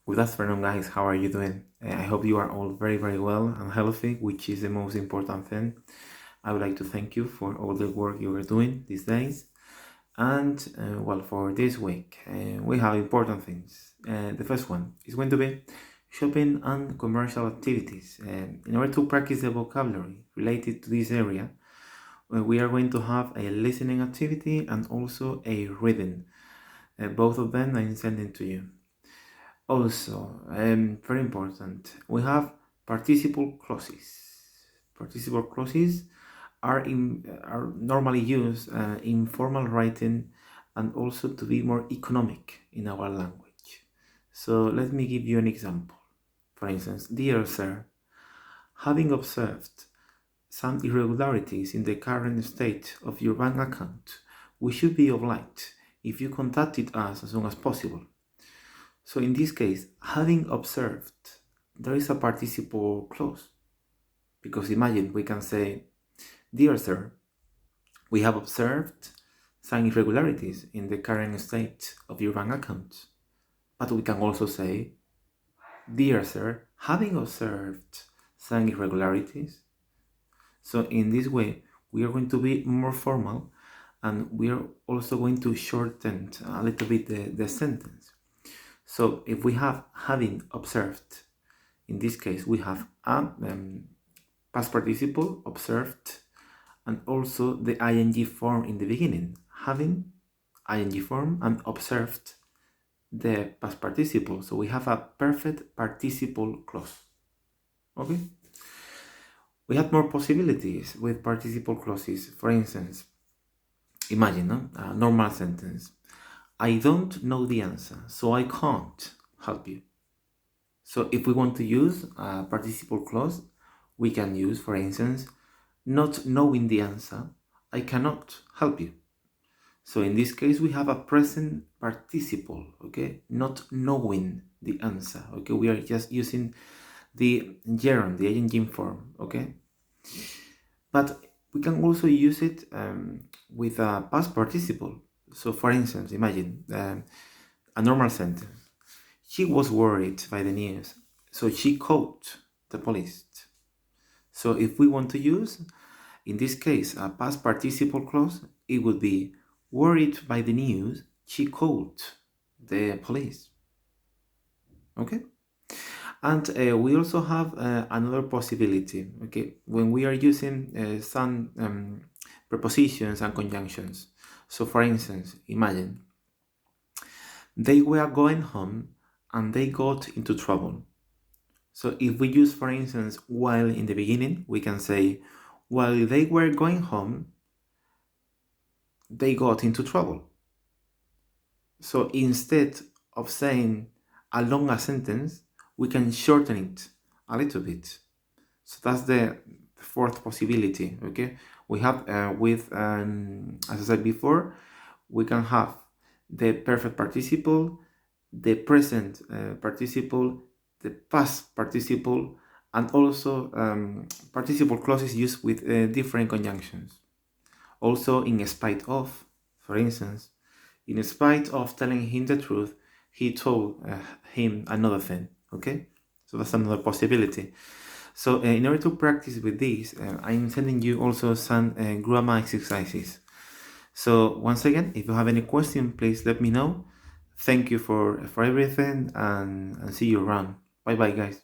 Good afternoon, guys. How are you doing? I hope you are all very, very well and healthy, which is the most important thing. I would like to thank you for all the work you are doing these days. And well, for this week, we have important things. The first one is going to be shopping and commercial activities. In order to practice the vocabulary related to this area, we are going to have a listening activity and also a reading. Both of them I'm sending to you. Also, very important, we have participle clauses. Participle clauses are normally used in formal writing and also to be more economic in our language. So let me give you an example. For instance, dear sir, having observed some irregularities in the current state of your bank account, we should be obliged if you contacted us as soon as possible. So in this case, having observed, there is a participle clause. Because imagine we can say, dear sir, we have observed some irregularities in the current state of your bank account. But we can also say, dear sir, having observed some irregularities. So in this way, we are going to be more formal and we are also going to shorten a little bit the sentence. So if we have having observed, in this case we have a past participle, observed, and also the ing form in the beginning, having ing form and observed the past participle. So we have a perfect participle clause. Okay? We have more possibilities with participle clauses. For instance, imagine a normal sentence. I don't know the answer, so I can't help you. So if we want to use a participle clause, we can use, for instance, not knowing the answer, I cannot help you. So in this case, we have a present participle, okay? Not knowing the answer, okay? We are just using the gerund, the ing form, okay? But we can also use it with a past participle. So for instance, imagine a normal sentence. She was worried by the news, so she called the police. So if we want to use, in this case, a past participle clause, it would be worried by the news, she called the police. Okay? And we also have another possibility, okay, when we are using some prepositions and conjunctions. So for instance, imagine, they were going home and they got into trouble. So if we use, for instance, while in the beginning, we can say, while they were going home, they got into trouble. So instead of saying a longer sentence, we can shorten it a little bit. So that's the fourth possibility, okay? We have as I said before, we can have the perfect participle, the present participle, the past participle, and also participle clauses used with different conjunctions. Also, in spite of, for instance, in spite of telling him the truth, he told him another thing, okay? So that's another possibility. So in order to practice with this, I'm sending you also some grammar exercises. So once again, if you have any question, please let me know. Thank you for everything and see you around. Bye bye, guys.